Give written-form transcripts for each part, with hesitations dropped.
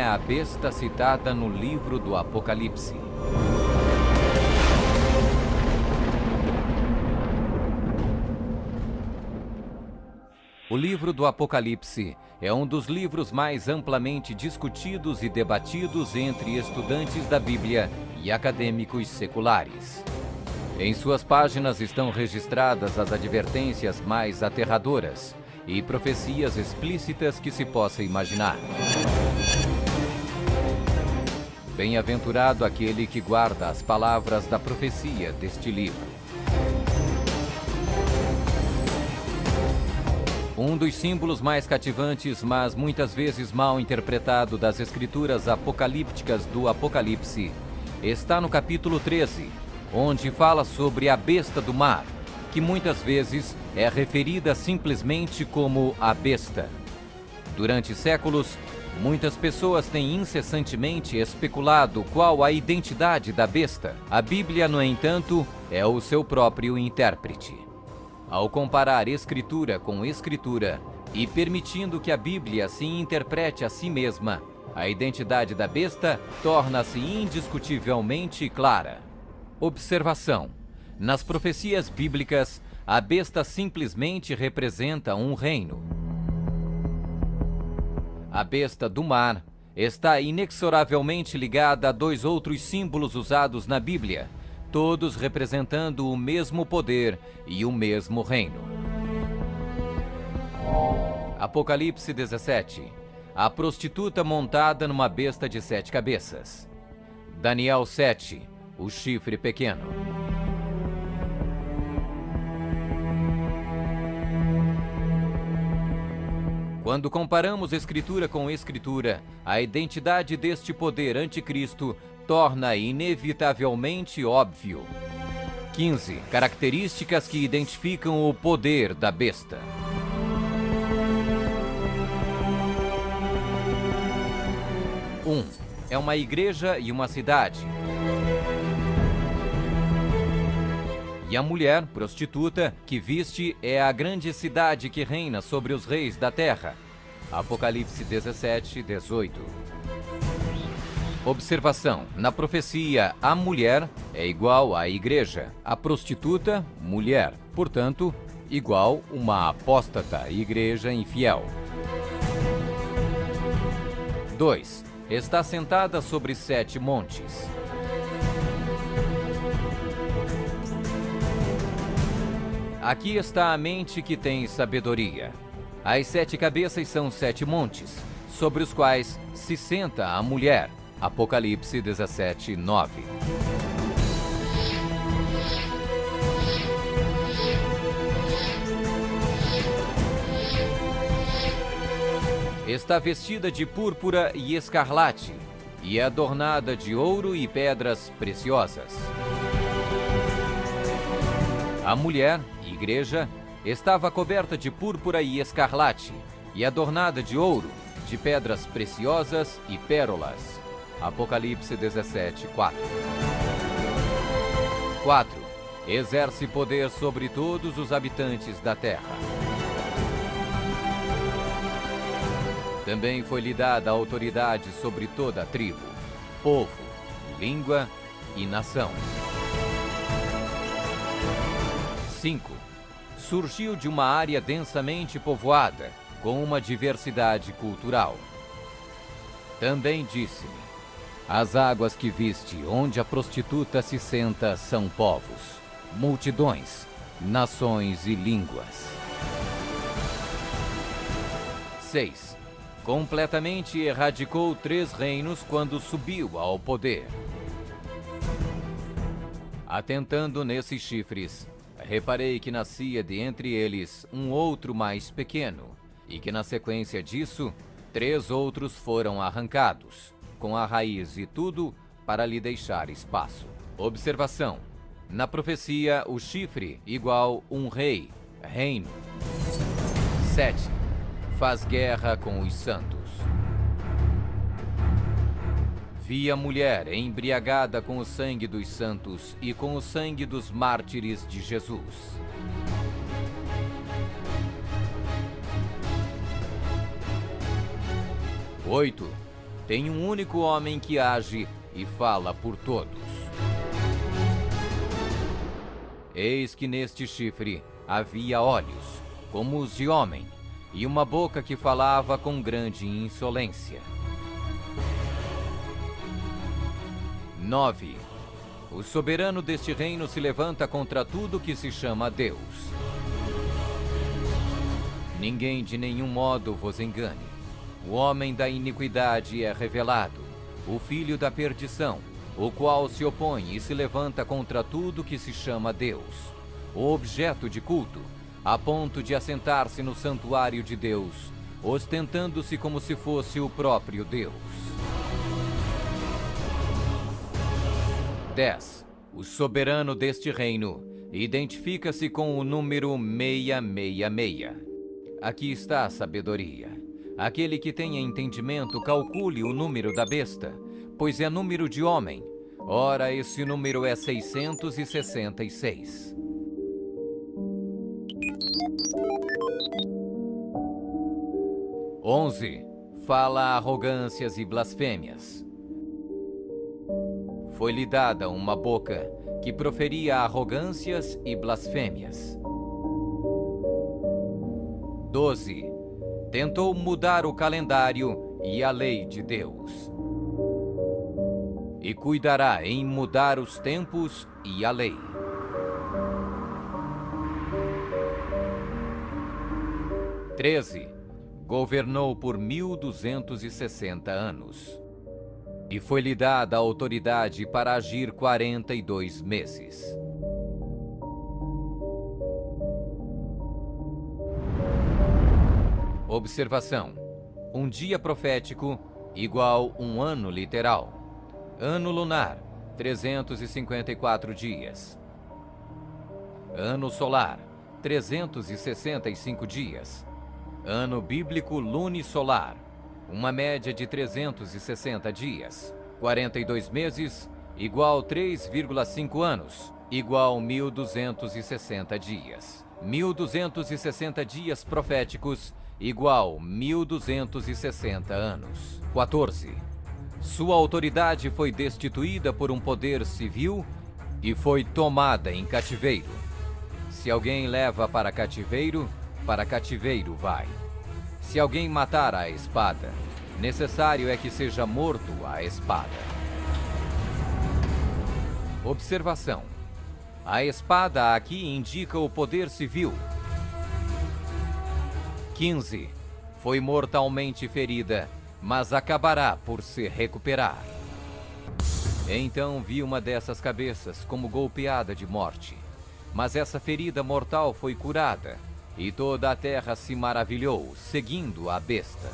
a besta citada no livro do Apocalipse. O livro do Apocalipse é um dos livros mais amplamente discutidos e debatidos entre estudantes da Bíblia e acadêmicos seculares. Em suas páginas estão registradas as advertências mais aterradoras e profecias explícitas que se possa imaginar. Bem-aventurado aquele que guarda as palavras da profecia deste livro. Um dos símbolos mais cativantes, mas muitas vezes mal interpretado das escrituras apocalípticas do Apocalipse, está no capítulo 13, onde fala sobre a besta do mar, que muitas vezes é referida simplesmente como a besta. Durante séculos, muitas pessoas têm incessantemente especulado qual a identidade da besta. A Bíblia, no entanto, é o seu próprio intérprete. Ao comparar Escritura com Escritura e permitindo que a Bíblia se interprete a si mesma, a identidade da besta torna-se indiscutivelmente clara. Observação: nas profecias bíblicas, a besta simplesmente representa um reino. A besta do mar está inexoravelmente ligada a dois outros símbolos usados na Bíblia, todos representando o mesmo poder e o mesmo reino. Apocalipse 17. A prostituta montada numa besta de 7 cabeças. Daniel 7. O chifre pequeno. Quando comparamos Escritura com Escritura, a identidade deste poder anticristo torna inevitavelmente óbvio. 15. Características que identificam o poder da besta. 1. É uma igreja e uma cidade. E a mulher, prostituta, que viste é a grande cidade que reina sobre os reis da terra. Apocalipse 17, 18. Observação: na profecia, a mulher é igual à igreja, a prostituta, mulher, portanto, igual uma apóstata, igreja infiel. 2. Está sentada sobre 7 montes. Aqui está a mente que tem sabedoria. As 7 cabeças são 7 montes, sobre os quais se senta a mulher. Apocalipse 17, 9. Está vestida de púrpura e escarlate, e é adornada de ouro e pedras preciosas. A mulher, igreja, estava coberta de púrpura e escarlate, e adornada de ouro, de pedras preciosas e pérolas. Apocalipse 17, 4. 4. Exerce poder sobre todos os habitantes da terra. Também foi-lhe dada autoridade sobre toda a tribo, povo, língua e nação. 5. Surgiu de uma área densamente povoada, com uma diversidade cultural. Também disse-me: as águas que viste, onde a prostituta se senta, são povos, multidões, nações e línguas. 6. Completamente erradicou 3 reinos quando subiu ao poder. Atentando nesses chifres, reparei que nascia de entre eles um outro mais pequeno, e que na sequência disso, 3 outros foram arrancados, com a raiz e tudo, para lhe deixar espaço. Observação: na profecia, o chifre igual um rei, reino. 7. Faz guerra com os santos. Vi a mulher embriagada com o sangue dos santos e com o sangue dos mártires de Jesus. 8. tem um único homem que age e fala por todos. Eis que neste chifre havia olhos, como os de homem, e uma boca que falava com grande insolência. 9. O soberano deste reino se levanta contra tudo que se chama Deus. Ninguém de nenhum modo vos engane. O homem da iniquidade é revelado, o filho da perdição, o qual se opõe e se levanta contra tudo que se chama Deus, o objeto de culto, a ponto de assentar-se no santuário de Deus, ostentando-se como se fosse o próprio Deus. 10. O soberano deste reino identifica-se com o número 666. Aqui está a sabedoria. Aquele que tenha entendimento, calcule o número da besta, pois é número de homem. Ora, esse número é 666. 11. Fala arrogâncias e blasfêmias. Foi-lhe dada uma boca que proferia arrogâncias e blasfêmias. 12. Tentou mudar o calendário e a lei de Deus. E cuidará em mudar os tempos e a lei. 13. Governou por 1260 anos. E foi-lhe dada a autoridade para agir 42 meses. Observação: um dia profético igual um ano literal. Ano lunar, 354 dias. Ano solar, 365 dias. Ano bíblico lunisolar, uma média de 360 dias. 42 meses, igual 3,5 anos, igual 1260 dias. 1260 dias proféticos, igual 1260 anos. 14. Sua autoridade foi destituída por um poder civil e foi tomada em cativeiro. Se alguém leva para cativeiro vai. Se alguém matar à espada, necessário é que seja morto à espada. Observação: a espada aqui indica o poder civil. 15. Foi mortalmente ferida, mas acabará por se recuperar. Então vi uma dessas cabeças como golpeada de morte, mas essa ferida mortal foi curada, e toda a terra se maravilhou, seguindo a besta.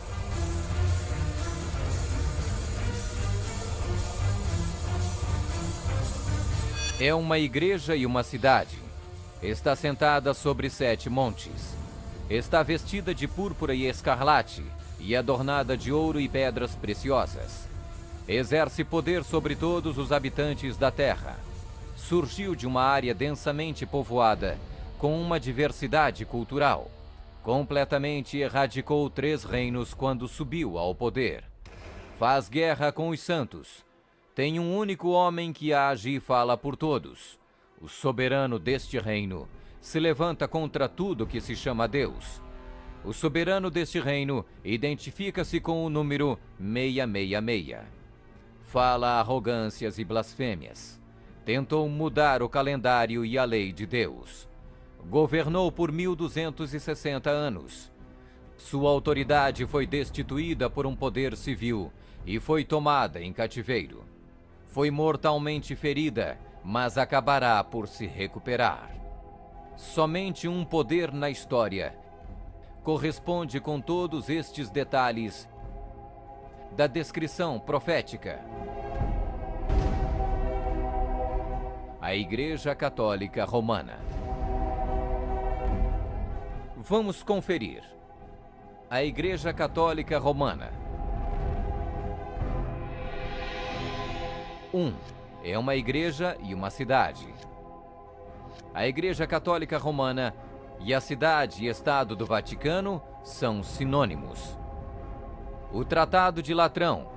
É uma igreja e uma cidade. Está sentada sobre 7 montes. Está vestida de púrpura e escarlate, e adornada de ouro e pedras preciosas. Exerce poder sobre todos os habitantes da terra. Surgiu de uma área densamente povoada, com uma diversidade cultural. Completamente erradicou 3 reinos quando subiu ao poder. Faz guerra com os santos. Tem um único homem que age e fala por todos. O soberano deste reino se levanta contra tudo que se chama Deus. O soberano deste reino identifica-se com o número 666. Fala arrogâncias e blasfêmias. Tentou mudar o calendário e a lei de Deus. Governou por 1260 anos. Sua autoridade foi destituída por um poder civil e foi tomada em cativeiro. Foi mortalmente ferida, mas acabará por se recuperar. Somente um poder na história corresponde com todos estes detalhes da descrição profética. A Igreja Católica Romana. Vamos conferir. A Igreja Católica Romana. 1. É uma igreja e uma cidade. A Igreja Católica Romana e a cidade e Estado do Vaticano são sinônimos. O Tratado de Latrão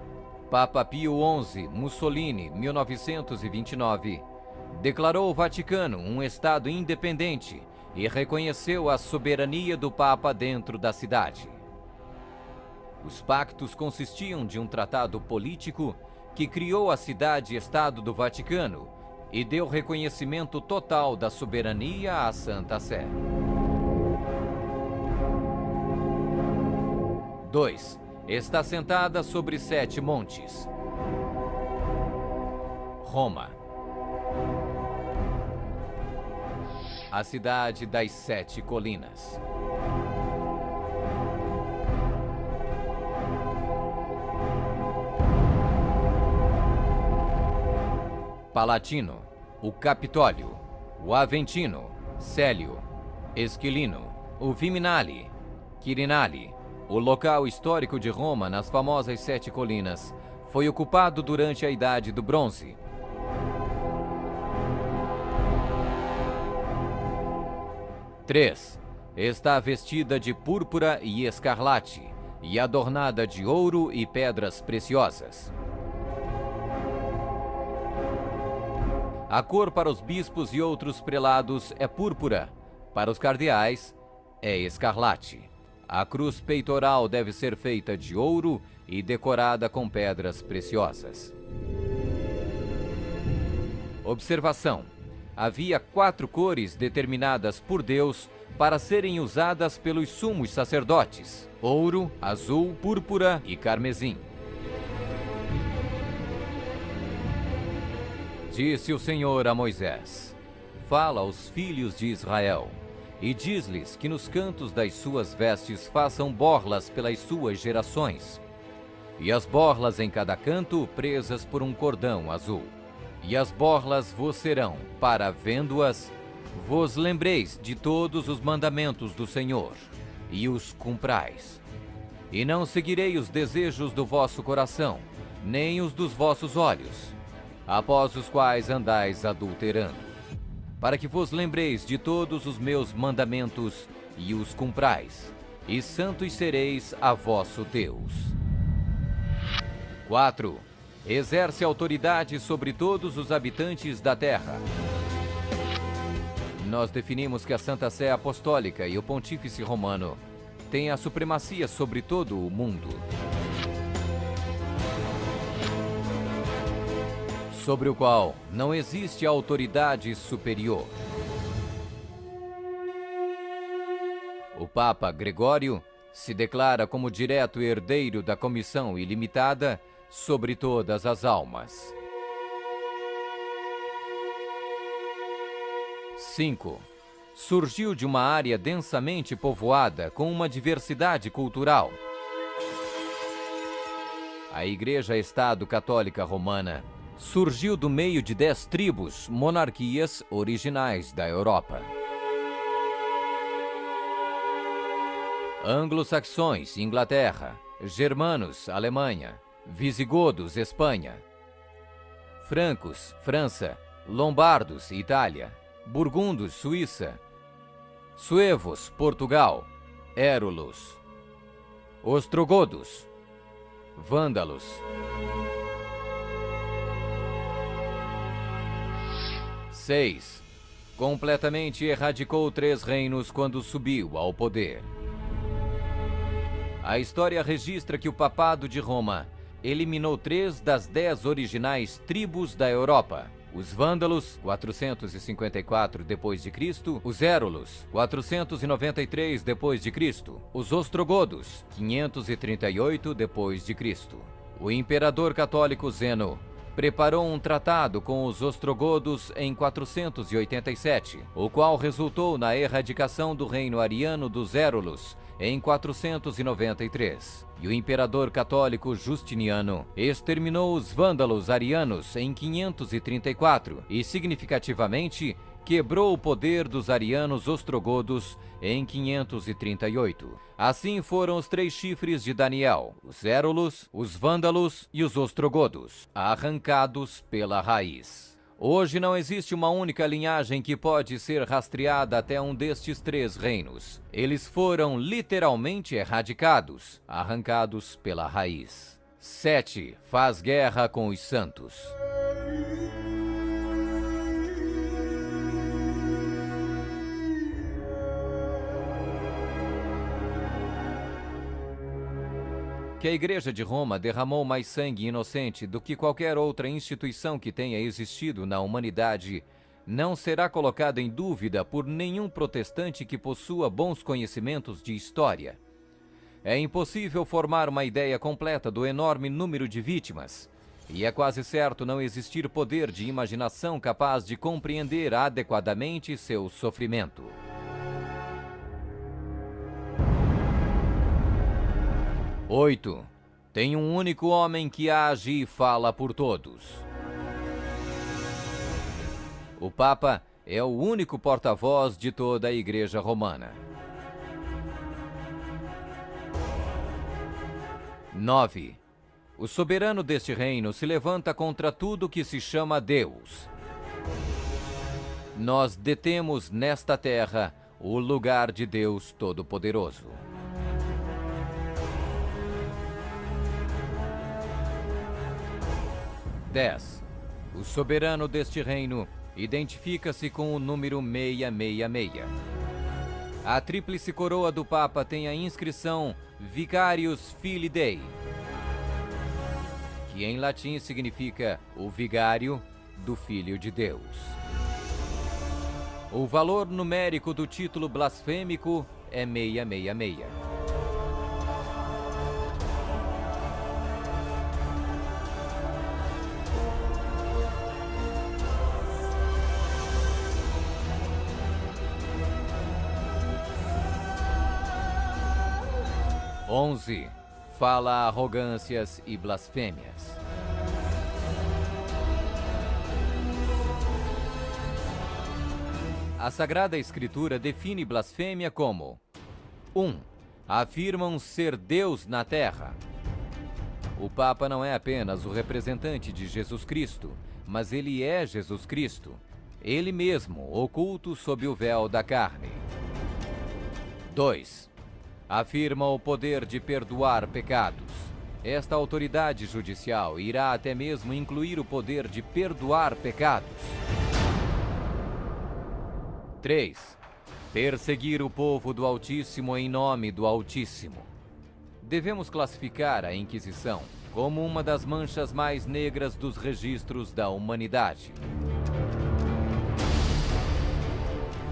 Papa Pio XI, Mussolini, 1929, declarou o Vaticano um Estado independente e reconheceu a soberania do Papa dentro da cidade. Os pactos consistiam de um tratado político que criou a cidade-estado do Vaticano e deu reconhecimento total da soberania à Santa Sé. 2. Está sentada sobre 7 montes. Roma. A cidade das 7 colinas. Palatino, o Capitólio, o Aventino, Célio, Esquilino, o Viminale, Quirinale. O local histórico de Roma, nas famosas 7 colinas, foi ocupado durante a Idade do Bronze. 3. Está vestida de púrpura e escarlate e adornada de ouro e pedras preciosas. A cor para os bispos e outros prelados é púrpura, para os cardeais é escarlate. A cruz peitoral deve ser feita de ouro e decorada com pedras preciosas. Observação: havia 4 cores determinadas por Deus para serem usadas pelos sumos sacerdotes: ouro, azul, púrpura e carmesim. Disse o Senhor a Moisés: fala aos filhos de Israel e diz-lhes que nos cantos das suas vestes façam borlas pelas suas gerações, e as borlas em cada canto presas por um cordão azul. E as borlas vos serão, para vendo-as, vos lembreis de todos os mandamentos do Senhor, e os cumprais. E não seguirei os desejos do vosso coração, nem os dos vossos olhos, após os quais andais adulterando, para que vos lembreis de todos os meus mandamentos e os cumprais, e santos sereis a vosso Deus. 4. Exerce autoridade sobre todos os habitantes da terra. Nós definimos que a Santa Sé Apostólica e o Pontífice Romano têm a supremacia sobre todo o mundo, sobre o qual não existe autoridade superior. O Papa Gregório se declara como direto herdeiro da comissão ilimitada sobre todas as almas. 5. Surgiu de uma área densamente povoada com uma diversidade cultural. A Igreja-Estado Católica Romana surgiu do meio de 10 tribos, monarquias originais da Europa. Anglo-saxões, Inglaterra; germanos, Alemanha; visigodos, Espanha; francos, França; lombardos, Itália; burgundos, Suíça; suevos, Portugal; érulos; ostrogodos; vândalos; 6. Completamente erradicou 3 reinos quando subiu ao poder. A história registra que o Papado de Roma eliminou 3 das 10 originais tribos da Europa: os vândalos, 454 d.C., os érulos, 493 d.C., os ostrogodos, 538 d.C. O imperador católico Zeno preparou um tratado com os ostrogodos em 487, o qual resultou na erradicação do reino ariano dos érulos em 493. E o imperador católico Justiniano exterminou os vândalos arianos em 534 e, significativamente, quebrou o poder dos arianos ostrogodos em 538. Assim foram os 3 chifres de Daniel: os érulos, os vândalos e os ostrogodos, arrancados pela raiz. Hoje não existe uma única linhagem que pode ser rastreada até um destes 3 reinos. Eles foram literalmente erradicados, arrancados pela raiz. 7. Faz guerra com os santos. Que a Igreja de Roma derramou mais sangue inocente do que qualquer outra instituição que tenha existido na humanidade não será colocada em dúvida por nenhum protestante que possua bons conhecimentos de história. É impossível formar uma ideia completa do enorme número de vítimas, e é quase certo não existir poder de imaginação capaz de compreender adequadamente seu sofrimento. 8. Tem um único homem que age e fala por todos. O Papa é o único porta-voz de toda a Igreja Romana. 9. O soberano deste reino se levanta contra tudo que se chama Deus. Nós detemos nesta terra o lugar de Deus Todo-Poderoso. 10. O soberano deste reino identifica-se com o número 666. A tríplice coroa do Papa tem a inscrição Vicarius Filii Dei, que em latim significa o vigário do Filho de Deus. O valor numérico do título blasfêmico é 666. 11. Fala arrogâncias e blasfêmias. A Sagrada Escritura define blasfêmia como 1. Afirmam ser Deus na terra. O Papa não é apenas o representante de Jesus Cristo, mas ele é Jesus Cristo, ele mesmo oculto sob o véu da carne. 2. Afirma o poder de perdoar pecados. Esta autoridade judicial irá até mesmo incluir o poder de perdoar pecados. 3. Perseguir o povo do Altíssimo em nome do Altíssimo. Devemos classificar a Inquisição como uma das manchas mais negras dos registros da humanidade.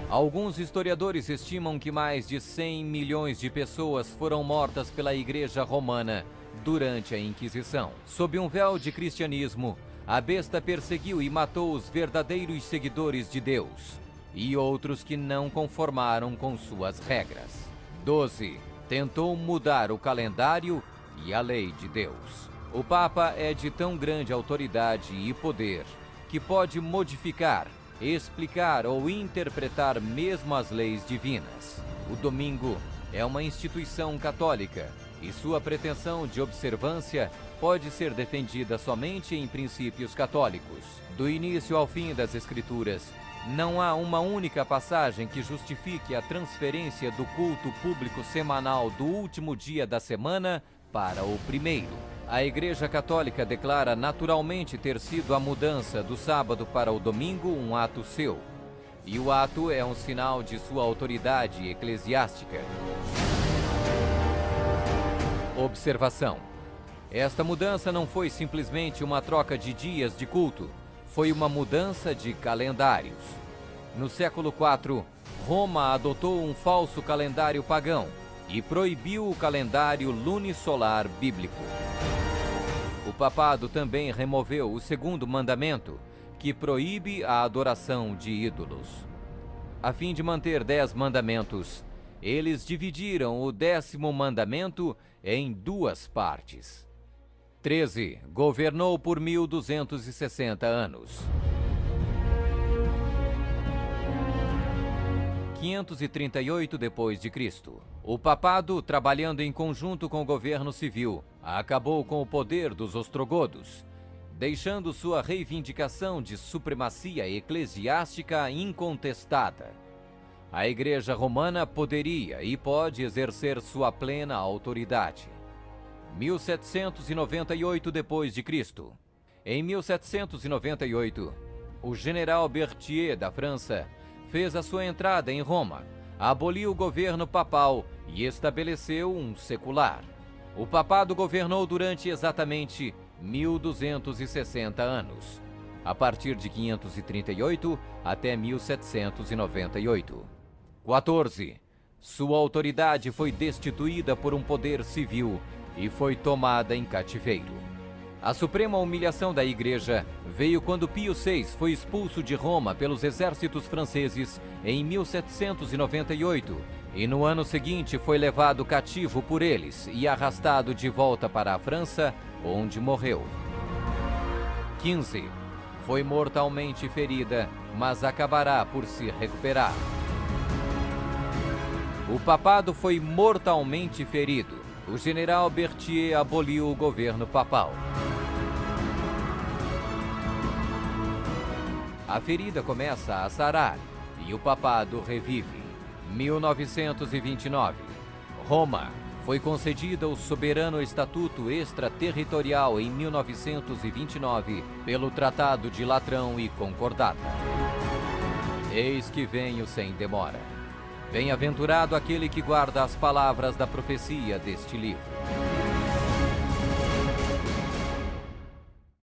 Alguns historiadores estimam que mais de 100 milhões de pessoas foram mortas pela Igreja Romana durante a Inquisição. Sob um véu de cristianismo, a besta perseguiu e matou os verdadeiros seguidores de Deus e outros que não conformaram com suas regras. 12. Tentou mudar o calendário e a lei de Deus. O Papa é de tão grande autoridade e poder que pode modificar, explicar ou interpretar mesmo as leis divinas. O domingo é uma instituição católica e sua pretensão de observância pode ser defendida somente em princípios católicos. Do início ao fim das Escrituras, não há uma única passagem que justifique a transferência do culto público semanal do último dia da semana para o primeiro. A Igreja Católica declara naturalmente ter sido a mudança do sábado para o domingo um ato seu, e o ato é um sinal de sua autoridade eclesiástica. Observação: esta mudança não foi simplesmente uma troca de dias de culto, foi uma mudança de calendários. No século IV, Roma adotou um falso calendário pagão e proibiu o calendário lunisolar bíblico. O papado também removeu o segundo mandamento, que proíbe a adoração de ídolos. A fim de manter 10 mandamentos, eles dividiram o 10º mandamento em 2 partes. 13. Governou por 1260 anos. 538 d.C. O papado, trabalhando em conjunto com o governo civil, acabou com o poder dos ostrogodos, deixando sua reivindicação de supremacia eclesiástica incontestada. A Igreja Romana poderia e pode exercer sua plena autoridade. 1798 d.C. Em 1798, o general Berthier da França fez a sua entrada em Roma, aboliu o governo papal e estabeleceu um secular. O papado governou durante exatamente 1260 anos, a partir de 538 até 1798. 14. Sua autoridade foi destituída por um poder civil e foi tomada em cativeiro. A suprema humilhação da Igreja veio quando Pio VI foi expulso de Roma pelos exércitos franceses em 1798 e no ano seguinte foi levado cativo por eles e arrastado de volta para a França, onde morreu. 15. Foi mortalmente ferida, mas acabará por se recuperar. O papado foi mortalmente ferido. O general Berthier aboliu o governo papal. A ferida começa a sarar e o papado revive. 1929. Roma foi concedida o soberano estatuto extraterritorial em 1929 pelo Tratado de Latrão e Concordata. Eis que venho sem demora. Bem-aventurado aquele que guarda as palavras da profecia deste livro.